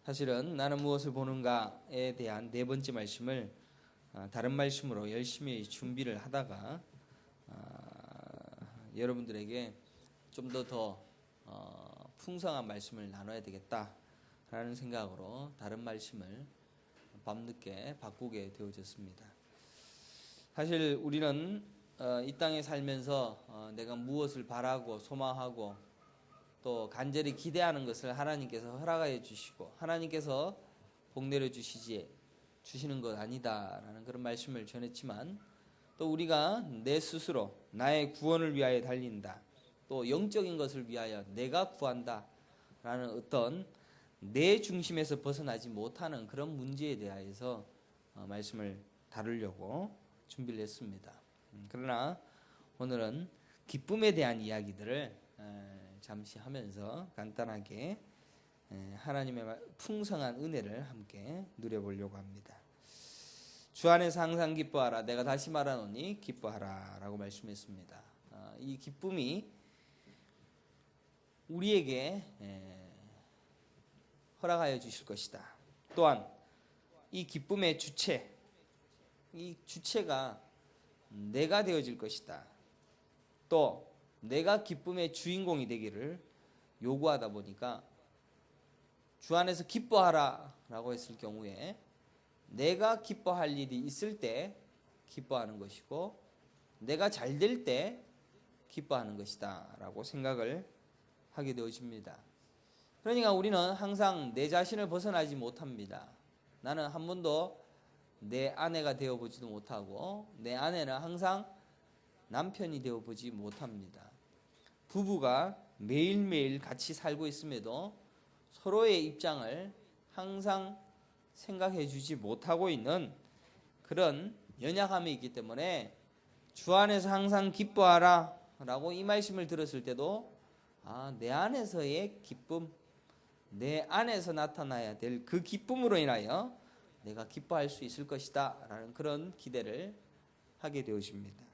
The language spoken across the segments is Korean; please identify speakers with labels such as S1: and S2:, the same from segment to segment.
S1: 사실은 나는 무엇을 보는가에 대한 네 번째 말씀을 다른 말씀으로 열심히 준비를 하다가 여러분들에게 좀 더 풍성한 말씀을 나눠야 되겠다라는 생각으로 다른 말씀을 밤늦게 바꾸게 되어졌습니다. 사실 우리는 이 땅에 살면서 내가 무엇을 바라고 소망하고 또 간절히 기대하는 것을 하나님께서 허락하여 주시고 하나님께서 복내려 주시는 것 아니다라는 그런 말씀을 전했지만, 또 우리가 내 스스로 나의 구원을 위하여 달린다, 또 영적인 것을 위하여 내가 구한다 라는 어떤 내 중심에서 벗어나지 못하는 그런 문제에 대해서 말씀을 다루려고 준비를 했습니다. 그러나 오늘은 기쁨에 대한 이야기들을 잠시 하면서 간단하게 하나님의 풍성한 은혜를 함께 누려보려고 합니다. 주 안에서 항상 기뻐하라. 내가 다시 말하노니 기뻐하라 라고 말씀했습니다. 이 기쁨이 우리에게 허락하여 주실 것이다. 또한 이 기쁨의 이 주체가 내가 되어질 것이다. 또 내가 기쁨의 주인공이 되기를 요구하다 보니까 주 안에서 기뻐하라 라고 했을 경우에 내가 기뻐할 일이 있을 때 기뻐하는 것이고 내가 잘 될 때 기뻐하는 것이다 라고 생각을 하게 되어집니다. 그러니까 우리는 항상 내 자신을 벗어나지 못합니다. 나는 한 번도 내 아내가 되어보지도 못하고 내 아내는 항상 남편이 되어보지 못합니다. 부부가 매일매일 같이 살고 있음에도 서로의 입장을 항상 생각해 주지 못하고 있는 그런 연약함이 있기 때문에 주 안에서 항상 기뻐하라 라고 이 말씀을 들었을 때도 내 안에서의 기쁨, 내 안에서 나타나야 될 그 기쁨으로 인하여 내가 기뻐할 수 있을 것이다 라는 그런 기대를 하게 되어집니다.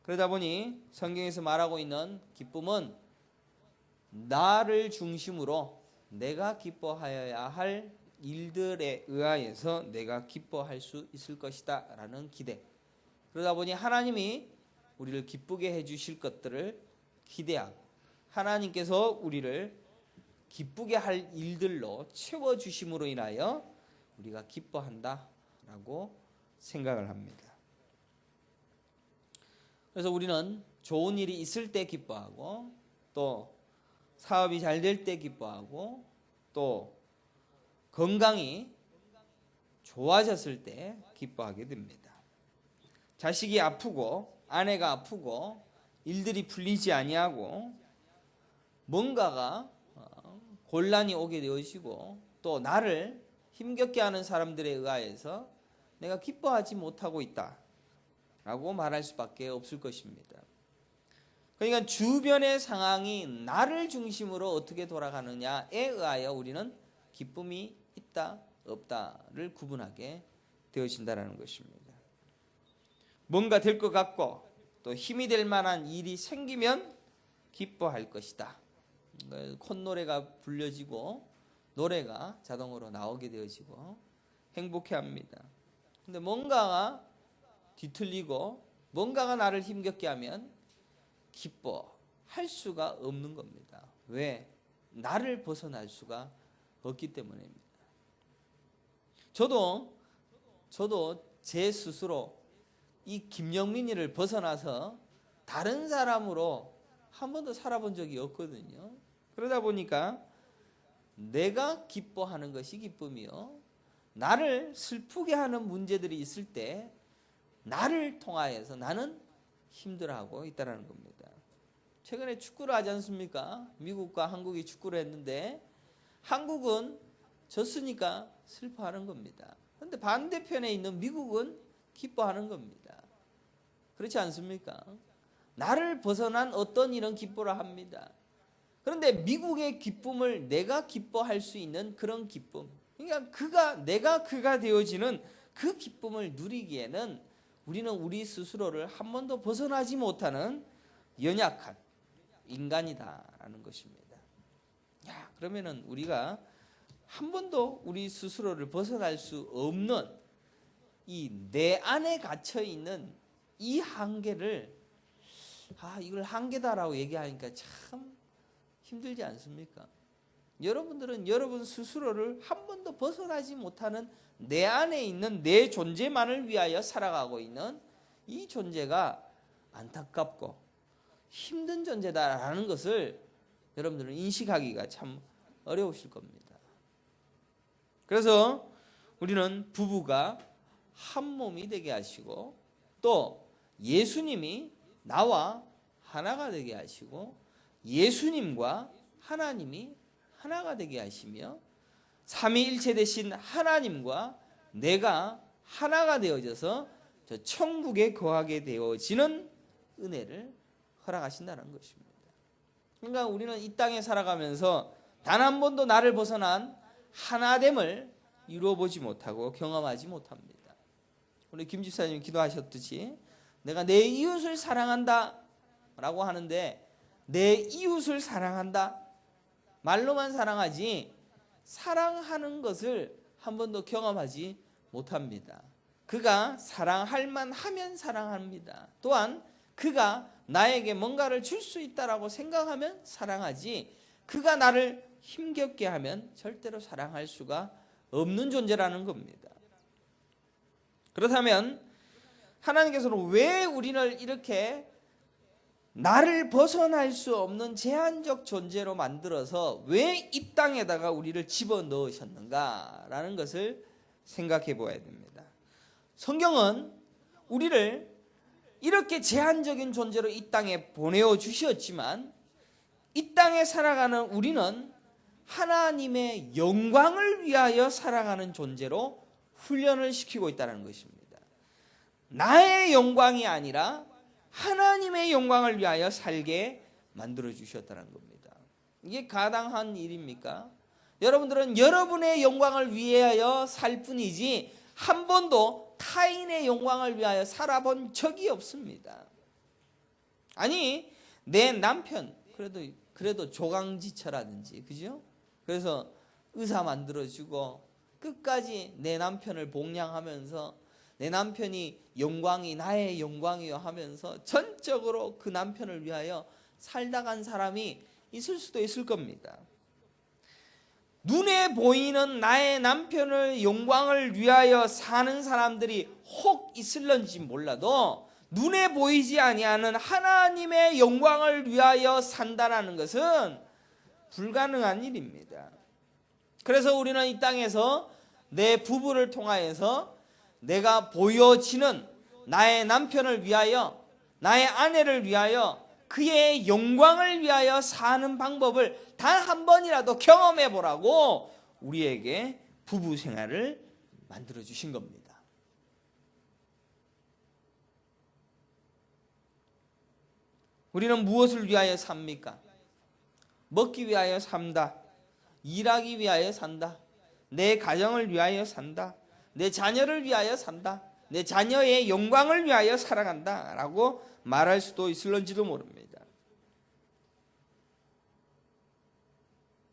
S1: 그러다 보니 성경에서 말하고 있는 기쁨은 나를 중심으로 내가 기뻐하여야 할 일들에 의하여서 내가 기뻐할 수 있을 것이다 라는 기대. 그러다 보니 하나님이 우리를 기쁘게 해주실 것들을 기대하고 하나님께서 우리를 기쁘게 할 일들로 채워주심으로 인하여 우리가 기뻐한다 라고 생각을 합니다. 그래서 우리는 좋은 일이 있을 때 기뻐하고 또 사업이 잘 될 때 기뻐하고 또 건강이 좋아졌을 때 기뻐하게 됩니다. 자식이 아프고 아내가 아프고 일들이 풀리지 아니하고 뭔가가 곤란이 오게 되어지고 또 나를 힘겹게 하는 사람들에 의하여서 내가 기뻐하지 못하고 있다 라고 말할 수밖에 없을 것입니다. 그러니까 주변의 상황이 나를 중심으로 어떻게 돌아가느냐에 의하여 우리는 기쁨이 있다 없다를 구분하게 되어진다는 것입니다. 뭔가 될 것 같고 또 힘이 될 만한 일이 생기면 기뻐할 것이다. 콧노래가 불려지고 노래가 자동으로 나오게 되어지고 행복해합니다. 근데 뭔가가 뒤틀리고 뭔가가 나를 힘겹게 하면 기뻐할 수가 없는 겁니다. 왜? 나를 벗어날 수가 없기 때문입니다. 저도 제 스스로 이 김영민이를 벗어나서 다른 사람으로 한 번도 살아본 적이 없거든요. 그러다 보니까 내가 기뻐하는 것이 기쁨이요, 나를 슬프게 하는 문제들이 있을 때 나를 통하여서 나는 힘들어하고 있다는 겁니다. 최근에 축구를 하지 않습니까? 미국과 한국이 축구를 했는데 한국은 졌으니까 슬퍼하는 겁니다. 그런데 반대편에 있는 미국은 기뻐하는 겁니다. 그렇지 않습니까? 나를 벗어난 어떤 일은 기뻐라 합니다. 그런데 미국의 기쁨을 내가 기뻐할 수 있는 그런 기쁨, 그러니까 내가 그가 되어지는 그 기쁨을 누리기에는 우리는 우리 스스로를 한 번도 벗어나지 못하는 연약한 인간이다라는 것입니다. 그러면은 우리가 한 번도 우리 스스로를 벗어날 수 없는 이 내 안에 갇혀 있는 이 한계를 이걸 한계다라고 얘기하니까 참 힘들지 않습니까? 여러분들은 여러분 스스로를 한 번도 벗어나지 못하는 내 안에 있는 내 존재만을 위하여 살아가고 있는 이 존재가 안타깝고 힘든 존재다라는 것을 여러분들은 인식하기가 참 어려우실 겁니다. 그래서 우리는 부부가 한 몸이 되게 하시고 또 예수님이 나와 하나가 되게 하시고 예수님과 하나님이 하나가 되게 하시며 삼위일체 되신 하나님과 내가 하나가 되어져서 저 천국에 거하게 되어지는 은혜를 허락하신다는 것입니다. 그러니까 우리는 이 땅에 살아가면서 단 한 번도 나를 벗어난 하나됨을 이루어보지 못하고 경험하지 못합니다. 우리 김 집사님 기도하셨듯이 내가 내 이웃을 사랑한다 라고 하는데 내 이웃을 사랑한다 말로만 사랑하지 사랑하는 것을 한 번도 경험하지 못합니다. 그가 사랑할 만하면 사랑합니다. 또한 그가 나에게 뭔가를 줄 수 있다라고 생각하면 사랑하지 그가 나를 힘겹게 하면 절대로 사랑할 수가 없는 존재라는 겁니다. 그렇다면 하나님께서는 왜 우리를 이렇게 나를 벗어날 수 없는 제한적 존재로 만들어서 왜 이 땅에다가 우리를 집어넣으셨는가라는 것을 생각해 보아야 됩니다. 성경은 우리를 이렇게 제한적인 존재로 이 땅에 보내어 주셨지만 이 땅에 살아가는 우리는 하나님의 영광을 위하여 살아가는 존재로 훈련을 시키고 있다는 것입니다. 나의 영광이 아니라 하나님의 영광을 위하여 살게 만들어 주셨다는 겁니다. 이게 가당한 일입니까? 여러분들은 여러분의 영광을 위하여 살 뿐이지 한 번도 타인의 영광을 위하여 살아본 적이 없습니다. 아니 내 남편 그래도 조강지처라든지 그죠? 그래서 의사 만들어주고 끝까지 내 남편을 복양하면서 내 남편이 영광이 나의 영광이요 하면서 전적으로 그 남편을 위하여 살다 간 사람이 있을 수도 있을 겁니다. 눈에 보이는 나의 남편의 영광을 위하여 사는 사람들이 혹 있을런지 몰라도 눈에 보이지 아니하는 하나님의 영광을 위하여 산다는 것은 불가능한 일입니다. 그래서 우리는 이 땅에서 내 부부를 통하여서 내가 보여지는 나의 남편을 위하여 나의 아내를 위하여 그의 영광을 위하여 사는 방법을 단 한 번이라도 경험해 보라고 우리에게 부부 생활을 만들어 주신 겁니다. 우리는 무엇을 위하여 삽니까? 먹기 위하여 산다. 일하기 위하여 산다. 내 가정을 위하여 산다. 내 자녀를 위하여 산다. 내 자녀의 영광을 위하여 살아간다 라고 말할 수도 있을런지도 모릅니다.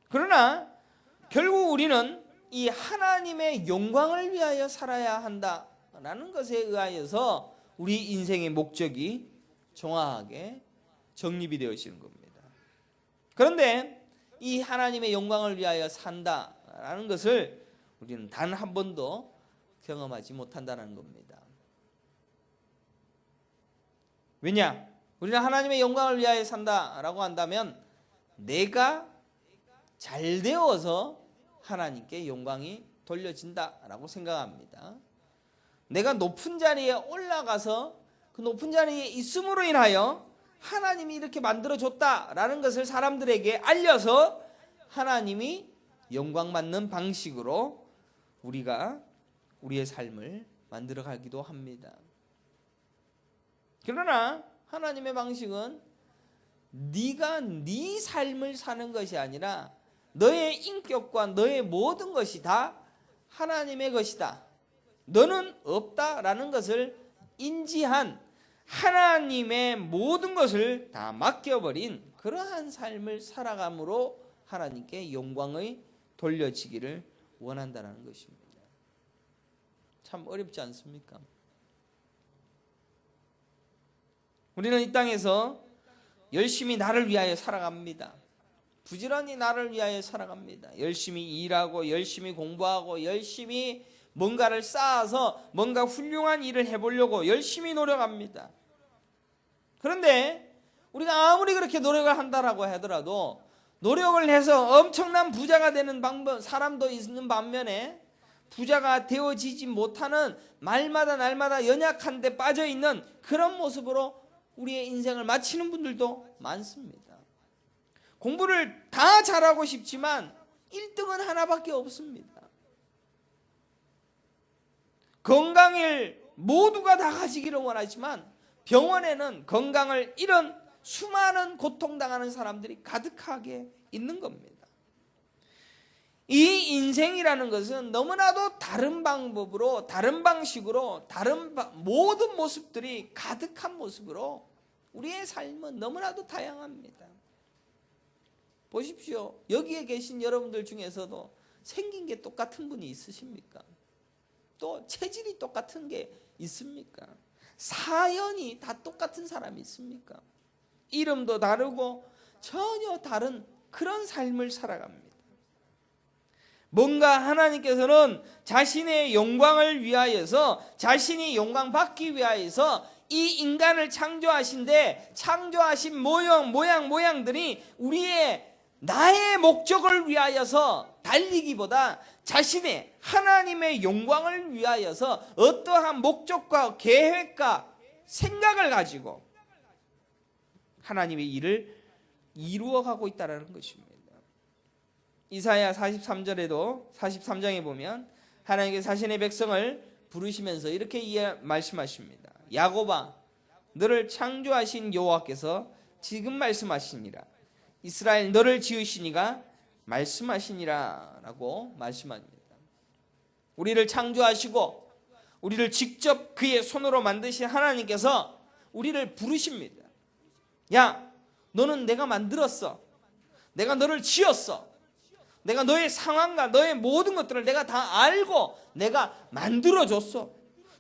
S1: 그러나 결국 우리는 이 하나님의 영광을 위하여 살아야 한다라는 것에 의하여서 우리 인생의 목적이 정확하게 정립이 되어지는 겁니다. 그런데 이 하나님의 영광을 위하여 산다라는 것을 우리는 단 한 번도 경험하지 못한다는 겁니다. 왜냐? 우리는 하나님의 영광을 위하여 산다라고 한다면 내가 잘 되어서 하나님께 영광이 돌려진다라고 생각합니다. 내가 높은 자리에 올라가서 그 높은 자리에 있음으로 인하여 하나님이 이렇게 만들어줬다라는 것을 사람들에게 알려서 하나님이 영광받는 방식으로 우리가 우리의 삶을 만들어가기도 합니다. 그러나 하나님의 방식은 네가 네 삶을 사는 것이 아니라 너의 인격과 너의 모든 것이 다 하나님의 것이다. 너는 없다라는 것을 인지한 하나님의 모든 것을 다 맡겨버린 그러한 삶을 살아감으로 하나님께 영광의 돌려지기를 원한다는 것입니다. 참 어렵지 않습니까? 우리는 이 땅에서 열심히 나를 위하여 살아갑니다. 부지런히 나를 위하여 살아갑니다. 열심히 일하고 열심히 공부하고 열심히 뭔가를 쌓아서 뭔가 훌륭한 일을 해보려고 열심히 노력합니다. 그런데 우리가 아무리 그렇게 노력을 한다라고 하더라도 노력을 해서 엄청난 부자가 되는 사람도 있는 반면에 부자가 되어지지 못하는 날마다 연약한 데 빠져있는 그런 모습으로 우리의 인생을 마치는 분들도 많습니다. 공부를 다 잘하고 싶지만 1등은 하나밖에 없습니다. 건강을 모두가 다 가지기를 원하지만 병원에는 건강을 잃은 수많은 고통당하는 사람들이 가득하게 있는 겁니다. 이 인생이라는 것은 너무나도 다른 방법으로, 다른 방식으로, 모든 모습들이 가득한 모습으로 우리의 삶은 너무나도 다양합니다. 보십시오. 여기에 계신 여러분들 중에서도 생긴 게 똑같은 분이 있으십니까? 또 체질이 똑같은 게 있습니까? 사연이 다 똑같은 사람이 있습니까? 이름도 다르고 전혀 다른 그런 삶을 살아갑니다. 뭔가 하나님께서는 자신의 영광을 위하여서, 자신이 영광 받기 위하여서 이 인간을 창조하신데, 창조하신 모양들이 나의 목적을 위하여서 달리기보다 자신의 하나님의 영광을 위하여서 어떠한 목적과 계획과 생각을 가지고 하나님의 일을 이루어가고 있다는 것입니다. 이사야 43장에 보면 하나님께서 자신의 백성을 부르시면서 이렇게 말씀하십니다. 야곱아, 너를 창조하신 여호와께서 지금 말씀하시니라. 이스라엘, 너를 지으신 이가 말씀하시니라 라고 말씀합니다. 우리를 창조하시고 우리를 직접 그의 손으로 만드신 하나님께서 우리를 부르십니다. 야, 너는 내가 만들었어. 내가 너를 지었어. 내가 너의 상황과 너의 모든 것들을 내가 다 알고 내가 만들어줬어.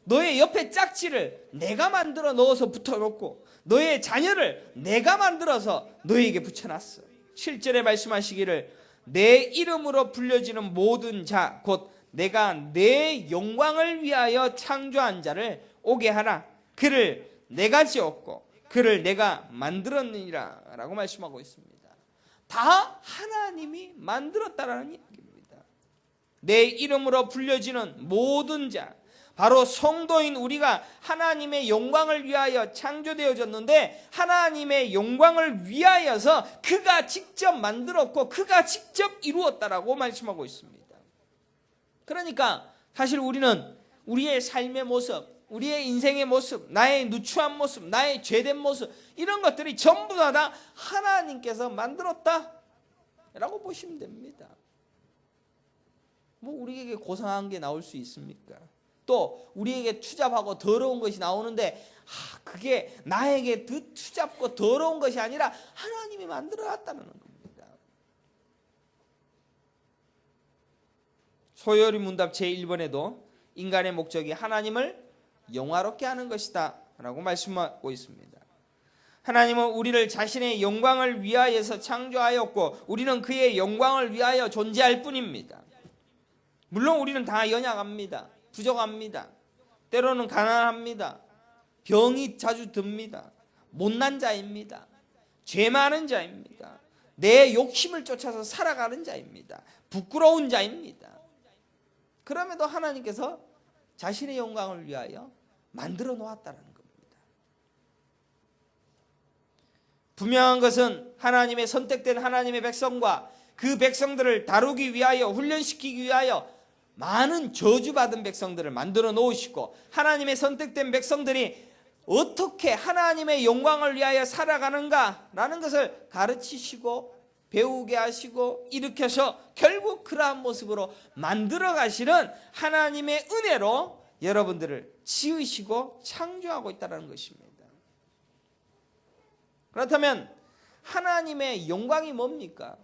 S1: 너의 옆에 짝지를 내가 만들어 넣어서 붙여놓고 너의 자녀를 내가 만들어서 너에게 붙여놨어. 7절에 말씀하시기를 내 이름으로 불려지는 모든 자 곧 내가 내 영광을 위하여 창조한 자를 오게 하라. 그를 내가 지었고 그를 내가 만들었느니라 라고 말씀하고 있습니다. 다 하나님이 만들었다라는 이야기입니다. 내 이름으로 불려지는 모든 자, 바로 성도인 우리가 하나님의 영광을 위하여 창조되어졌는데 하나님의 영광을 위하여서 그가 직접 만들었고 그가 직접 이루었다라고 말씀하고 있습니다. 그러니까 사실 우리는 우리의 삶의 모습, 우리의 인생의 모습, 나의 누추한 모습, 나의 죄된 모습, 이런 것들이 전부 다 하나님께서 만들었다라고 보시면 됩니다. 뭐 우리에게 고상한 게 나올 수 있습니까? 또 우리에게 추잡하고 더러운 것이 나오는데 그게 나에게 추잡고 더러운 것이 아니라 하나님이 만들어놨다는 겁니다. 소요리 문답 제1번에도 인간의 목적이 하나님을 영화롭게 하는 것이다 라고 말씀하고 있습니다. 하나님은 우리를 자신의 영광을 위하여서 창조하였고 우리는 그의 영광을 위하여 존재할 뿐입니다. 물론 우리는 다 연약합니다. 부족합니다. 때로는 가난합니다. 병이 자주 듭니다. 못난 자입니다. 죄 많은 자입니다. 내 욕심을 쫓아서 살아가는 자입니다. 부끄러운 자입니다. 그럼에도 하나님께서 자신의 영광을 위하여 만들어 놓았다는 겁니다. 분명한 것은 하나님의 선택된 하나님의 백성과 그 백성들을 다루기 위하여 훈련시키기 위하여 많은 저주받은 백성들을 만들어 놓으시고 하나님의 선택된 백성들이 어떻게 하나님의 영광을 위하여 살아가는가라는 것을 가르치시고 배우게 하시고 일으켜서 결국 그러한 모습으로 만들어 가시는 하나님의 은혜로 여러분들을 지으시고 창조하고 있다는 것입니다. 그렇다면 하나님의 영광이 뭡니까?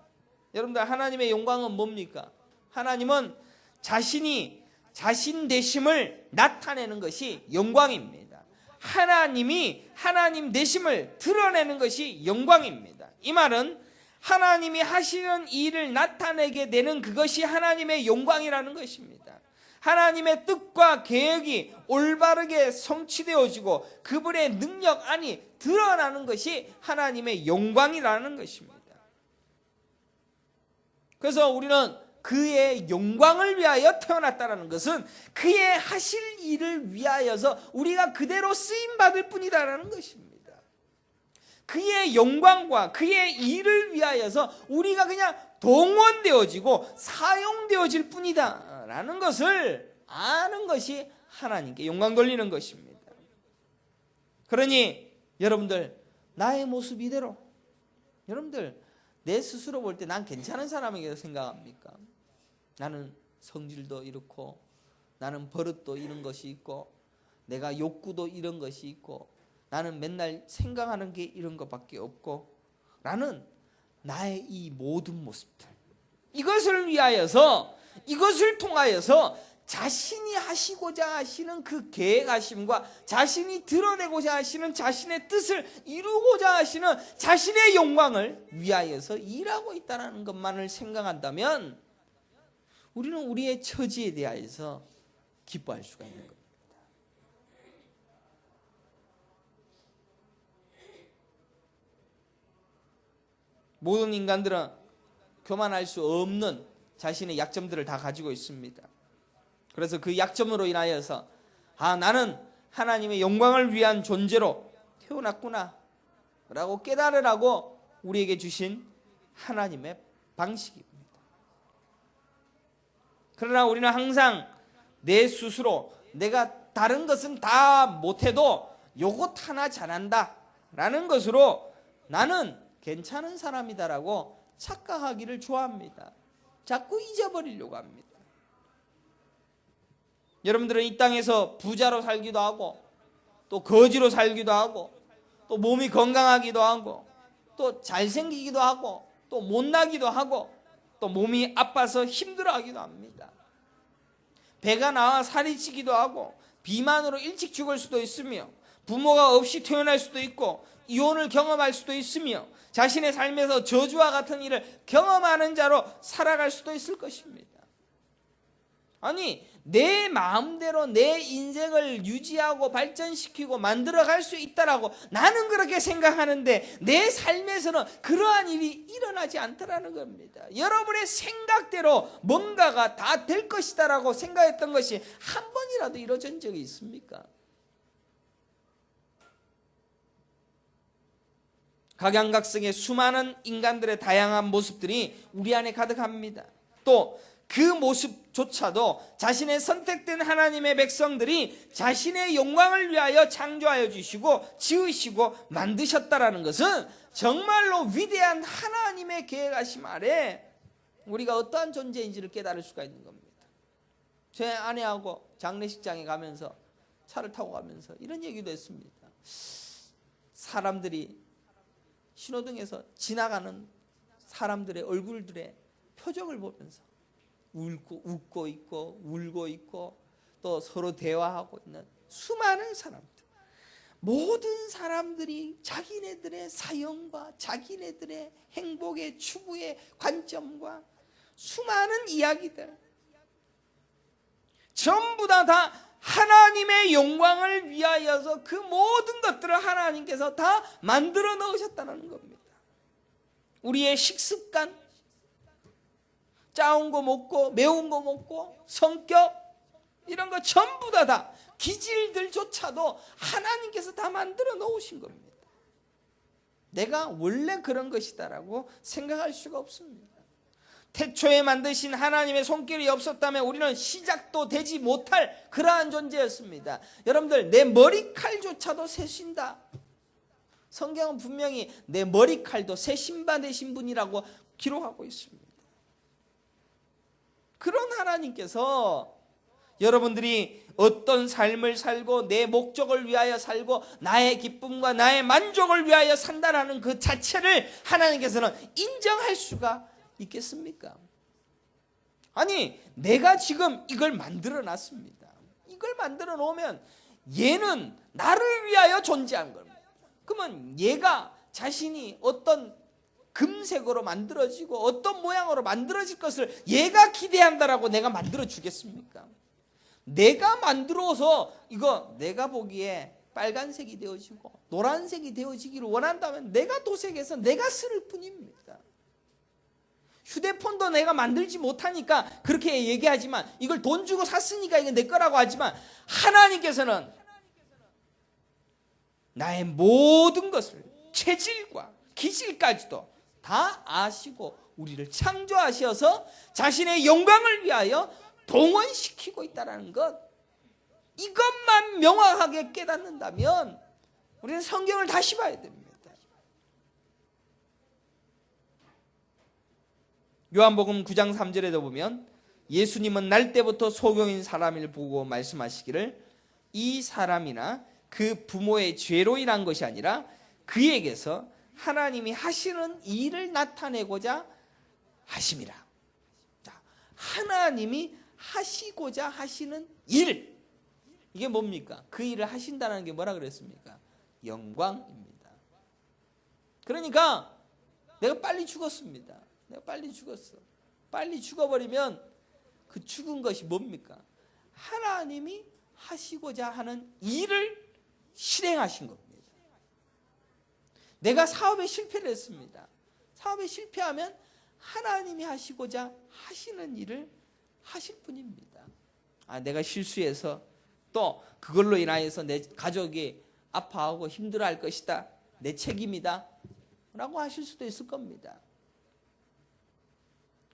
S1: 여러분들 하나님의 영광은 뭡니까? 하나님은 자신이 자신 되심을 나타내는 것이 영광입니다. 하나님이 하나님 되심을 드러내는 것이 영광입니다. 이 말은 하나님이 하시는 일을 나타내게 되는 그것이 하나님의 영광이라는 것입니다. 하나님의 뜻과 계획이 올바르게 성취되어지고 그분의 능력 안이 드러나는 것이 하나님의 영광이라는 것입니다. 그래서 우리는 그의 영광을 위하여 태어났다는 것은 그의 하실 일을 위하여서 우리가 그대로 쓰임받을 뿐이다라는 것입니다. 그의 영광과 그의 일을 위하여서 우리가 그냥 동원되어지고 사용되어질 뿐이다 라는 것을 아는 것이 하나님께 영광 돌리는 것입니다. 그러니 여러분들, 나의 모습 이대로, 여러분들 내 스스로 볼 때 난 괜찮은 사람이라고 생각합니까? 나는 성질도 이렇고, 나는 버릇도 이런 것이 있고, 내가 욕구도 이런 것이 있고, 나는 맨날 생각하는 게 이런 것밖에 없고, 라는 나의 이 모든 모습들, 이것을 위하여서, 이것을 통하여서 자신이 하시고자 하시는 그 계획하심과 자신이 드러내고자 하시는 자신의 뜻을 이루고자 하시는 자신의 영광을 위하여서 일하고 있다는 것만을 생각한다면 우리는 우리의 처지에 대하여서 기뻐할 수가 있는 겁니다. 모든 인간들은 교만할 수 없는 자신의 약점들을 다 가지고 있습니다. 그래서 그 약점으로 인하여서 나는 하나님의 영광을 위한 존재로 태어났구나 라고 깨달으라고 우리에게 주신 하나님의 방식입니다. 그러나 우리는 항상 내 스스로 내가 다른 것은 다 못해도 요것 하나 잘한다 라는 것으로 나는 괜찮은 사람이다라고 착각하기를 좋아합니다. 자꾸 잊어버리려고 합니다. 여러분들은 이 땅에서 부자로 살기도 하고, 또 거지로 살기도 하고, 또 몸이 건강하기도 하고, 또 잘생기기도 하고, 또 못나기도 하고, 또 몸이 아파서 힘들어하기도 합니다. 배가 나와 살이 찌기도 하고, 비만으로 일찍 죽을 수도 있으며, 부모가 없이 태어날 수도 있고, 이혼을 경험할 수도 있으며, 자신의 삶에서 저주와 같은 일을 경험하는 자로 살아갈 수도 있을 것입니다. 아니, 내 마음대로 내 인생을 유지하고 발전시키고 만들어갈 수 있다라고 나는 그렇게 생각하는데 내 삶에서는 그러한 일이 일어나지 않더라는 겁니다. 여러분의 생각대로 뭔가가 다 될 것이다라고 생각했던 것이 한 번이라도 이루어진 적이 있습니까? 각양각색의 수많은 인간들의 다양한 모습들이 우리 안에 가득합니다. 또 그 모습조차도 자신의 선택된 하나님의 백성들이 자신의 영광을 위하여 창조하여 주시고 지으시고 만드셨다라는 것은 정말로 위대한 하나님의 계획하심 아래 우리가 어떠한 존재인지를 깨달을 수가 있는 겁니다. 제 아내하고 장례식장에 가면서 차를 타고 가면서 이런 얘기도 했습니다. 사람들이 신호등에서 지나가는 사람들의 얼굴들의 표정을 보면서 웃고 있고 울고 있고 또 서로 대화하고 있는 수많은 사람들, 모든 사람들이 자기네들의 사연과 자기네들의 행복의 추구의 관점과 수많은 이야기들 전부 다 하나님의 영광을 위하여서 그 모든 것들을 하나님께서 다 만들어 넣으셨다는 겁니다. 우리의 식습관, 짜운 거 먹고 매운 거 먹고 성격 이런 거 전부 다 기질들조차도 하나님께서 다 만들어 놓으신 겁니다. 내가 원래 그런 것이다라고 생각할 수가 없습니다. 태초에 만드신 하나님의 손길이 없었다면 우리는 시작도 되지 못할 그러한 존재였습니다. 여러분들, 내 머리칼조차도 세신다. 성경은 분명히 내 머리칼도 세신받으신 분이라고 기록하고 있습니다. 그런 하나님께서 여러분들이 어떤 삶을 살고 내 목적을 위하여 살고 나의 기쁨과 나의 만족을 위하여 산다라는 그 자체를 하나님께서는 인정할 수가 있겠습니까? 아니 내가 지금 이걸 만들어 놨습니다. 이걸 만들어 놓으면 얘는 나를 위하여 존재한 겁니다. 그러면 얘가 자신이 어떤 금색으로 만들어지고 어떤 모양으로 만들어질 것을 얘가 기대한다라고 내가 만들어 주겠습니까? 내가 만들어서 이거 내가 보기에 빨간색이 되어지고 노란색이 되어지기를 원한다면 내가 도색해서 내가 쓸 뿐입니다. 휴대폰도 내가 만들지 못하니까 그렇게 얘기하지만, 이걸 돈 주고 샀으니까 이거 내 거라고 하지만, 하나님께서는 나의 모든 것을 체질과 기질까지도 다 아시고 우리를 창조하셔서 자신의 영광을 위하여 동원시키고 있다는 것, 이것만 명확하게 깨닫는다면 우리는 성경을 다시 봐야 됩니다. 요한복음 9장 3절에도 보면 예수님은 날 때부터 소경인 사람을 보고 말씀하시기를 이 사람이나 그 부모의 죄로 인한 것이 아니라 그에게서 하나님이 하시는 일을 나타내고자 하심이라. 자, 하나님이 하시고자 하시는 일, 이게 뭡니까? 그 일을 하신다는 게 뭐라 그랬습니까? 영광입니다. 그러니까 내가 빨리 죽었습니다. 내가 빨리 죽었어. 빨리 죽어버리면 그 죽은 것이 뭡니까? 하나님이 하시고자 하는 일을 실행하신 겁니다. 내가 사업에 실패를 했습니다. 사업에 실패하면 하나님이 하시고자 하시는 일을 하실 뿐입니다. 아, 내가 실수해서 또 그걸로 인하여서 내 가족이 아파하고 힘들어할 것이다, 내 책임이다 라고 하실 수도 있을 겁니다.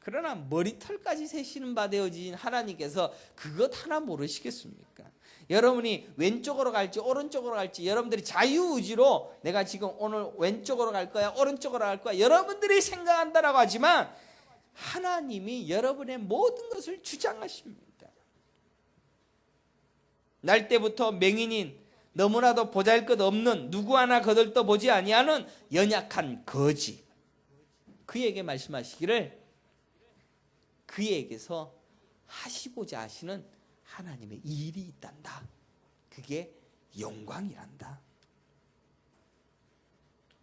S1: 그러나 머리털까지 세시는 바 되어진 하나님께서 그것 하나 모르시겠습니까? 여러분이 왼쪽으로 갈지 오른쪽으로 갈지 여러분들이 자유의지로 내가 지금 오늘 왼쪽으로 갈 거야 오른쪽으로 갈 거야 여러분들이 생각한다라고 하지만 하나님이 여러분의 모든 것을 주장하십니다. 날 때부터 맹인인 너무나도 보잘것없는 누구 하나 거들떠 보지 아니하는 연약한 거지, 그에게 말씀하시기를 그에게서 하시고자 하시는 하나님의 일이 있단다. 그게 영광이란다.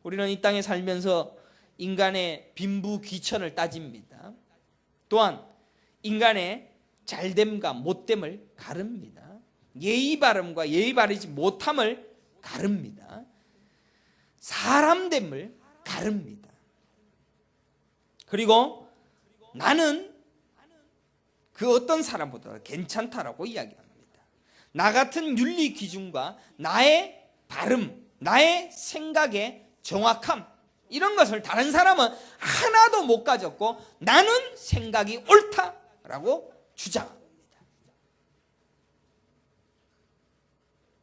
S1: 우리는 이 땅에 살면서 인간의 빈부귀천을 따집니다. 또한 인간의 잘됨과 못됨을 가릅니다. 예의 바름과 예의 바르지 못함을 가릅니다. 사람됨을 가릅니다. 그리고 나는 그 어떤 사람보다 괜찮다라고 이야기합니다. 나 같은 윤리 기준과 나의 바름, 나의 생각의 정확함, 이런 것을 다른 사람은 하나도 못 가졌고 나는 생각이 옳다라고 주장합니다.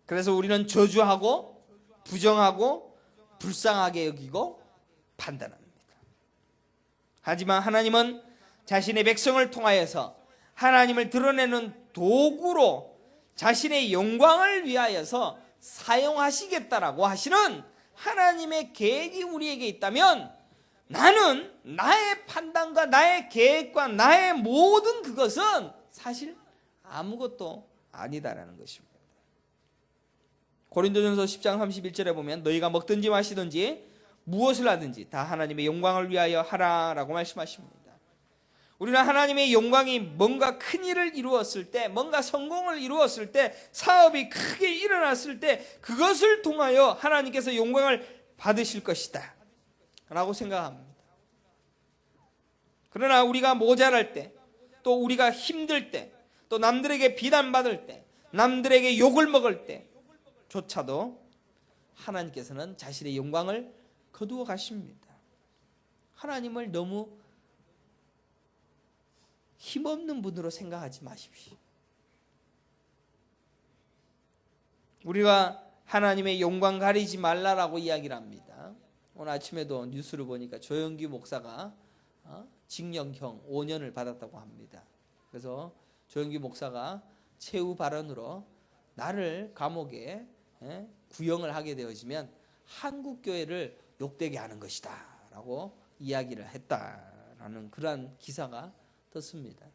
S1: 그래서 우리는 저주하고 부정하고 불쌍하게 여기고 판단합니다. 하지만 하나님은 자신의 백성을 통하여서 하나님을 드러내는 도구로 자신의 영광을 위하여서 사용하시겠다라고 하시는 하나님의 계획이 우리에게 있다면 나는 나의 판단과 나의 계획과 나의 모든 그것은 사실 아무것도 아니다라는 것입니다. 고린도전서 10장 31절에 보면 너희가 먹든지 마시든지 무엇을 하든지 다 하나님의 영광을 위하여 하라라고 말씀하십니다. 우리는 하나님의 영광이 뭔가 큰 일을 이루었을 때, 뭔가 성공을 이루었을 때, 사업이 크게 일어났을 때 그것을 통하여 하나님께서 영광을 받으실 것이다 라고 생각합니다. 그러나 우리가 모자랄 때, 또 우리가 힘들 때, 또 남들에게 비난받을 때, 남들에게 욕을 먹을 때 조차도 하나님께서는 자신의 영광을 거두어 가십니다. 하나님을 너무 힘없는 분으로 생각하지 마십시오. 우리가 하나님의 영광 가리지 말라라고 이야기를 합니다. 오늘 아침에도 뉴스를 보니까 조영기 목사가 징역형 5년을 받았다고 합니다. 그래서 조영기 목사가 최후 발언으로 나를 감옥에 구형을 하게 되어지면 한국교회를 욕되게 하는 것이다 라고 이야기를 했다라는 그러한 기사가 떴습니다.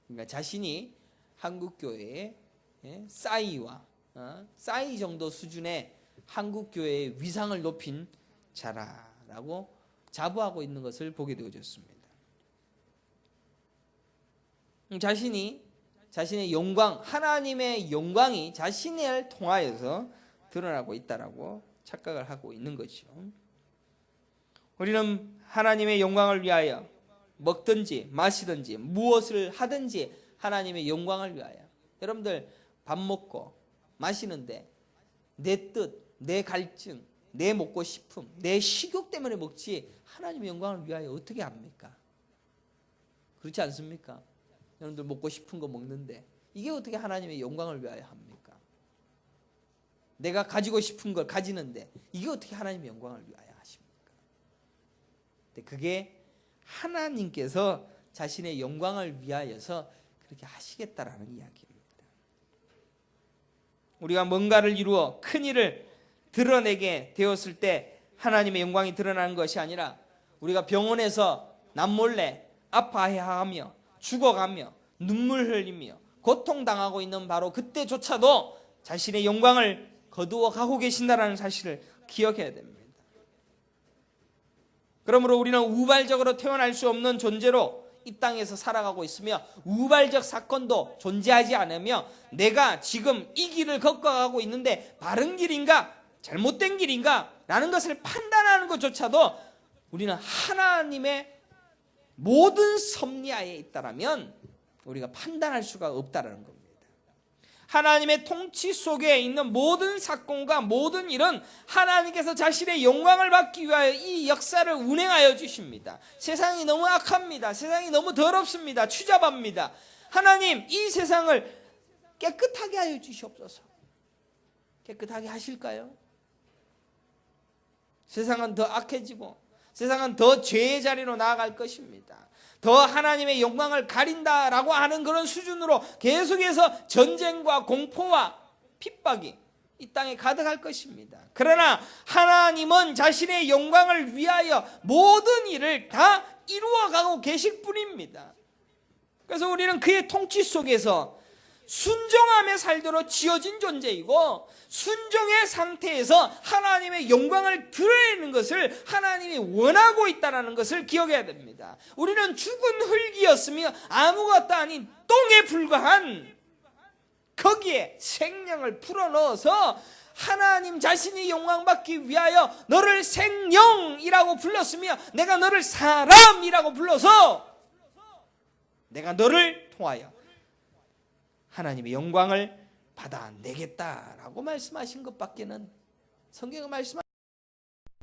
S1: 그러니까 자신이 한국교회의 싸이와 싸이 정도 수준의 한국교회의 위상을 높인 자라라고 자부하고 있는 것을 보게 되어졌습니다. 자신의 영광, 하나님의 영광이 자신을 통하여서 드러나고 있다라고 착각을 하고 있는 것이죠. 우리는 하나님의 영광을 위하여 먹든지 마시든지 무엇을 하든지 하나님의 영광을 위하여. 여러분들 밥 먹고 마시는데 내 뜻, 내 갈증, 내 먹고 싶음, 내 식욕 때문에 먹지 하나님의 영광을 위하여 어떻게 합니까? 그렇지 않습니까? 여러분들 먹고 싶은 거 먹는데 이게 어떻게 하나님의 영광을 위하여 합니까? 내가 가지고 싶은 걸 가지는데 이게 어떻게 하나님의 영광을 위하여 하십니까? 그게 하나님께서 자신의 영광을 위하여서 그렇게 하시겠다라는 이야기입니다. 우리가 뭔가를 이루어 큰 일을 드러내게 되었을 때 하나님의 영광이 드러나는 것이 아니라 우리가 병원에서 남몰래 아파하며 죽어가며 눈물 흘리며 고통당하고 있는 바로 그때조차도 자신의 영광을 거두어 가고 계신다는 사실을 기억해야 됩니다. 그러므로 우리는 우발적으로 태어날 수 없는 존재로 이 땅에서 살아가고 있으며 우발적 사건도 존재하지 않으며 내가 지금 이 길을 걷어가고 있는데 바른 길인가 잘못된 길인가 라는 것을 판단하는 것조차도 우리는 하나님의 모든 섭리하에 있다라면 우리가 판단할 수가 없다라는 겁니다. 하나님의 통치 속에 있는 모든 사건과 모든 일은 하나님께서 자신의 영광을 받기 위하여 이 역사를 운행하여 주십니다. 세상이 너무 악합니다. 세상이 너무 더럽습니다. 추잡합니다. 하나님 이 세상을 깨끗하게 하여 주시옵소서. 깨끗하게 하실까요? 세상은 더 악해지고 세상은 더 죄의 자리로 나아갈 것입니다. 더 하나님의 영광을 가린다라고 하는 그런 수준으로 계속해서 전쟁과 공포와 핍박이 이 땅에 가득할 것입니다. 그러나 하나님은 자신의 영광을 위하여 모든 일을 다 이루어가고 계실 뿐입니다. 그래서 우리는 그의 통치 속에서 순종함에 살도록 지어진 존재이고 순종의 상태에서 하나님의 영광을 드러내는 것을 하나님이 원하고 있다는 것을 기억해야 됩니다. 우리는 죽은 흙이었으며 아무것도 아닌 똥에 불과한 거기에 생명을 풀어넣어서 하나님 자신이 영광받기 위하여 너를 생명이라고 불렀으며 내가 너를 사람이라고 불러서 내가 너를 통하여 하나님의 영광을 받아내겠다라고 말씀하신 것밖에는 성경의 말씀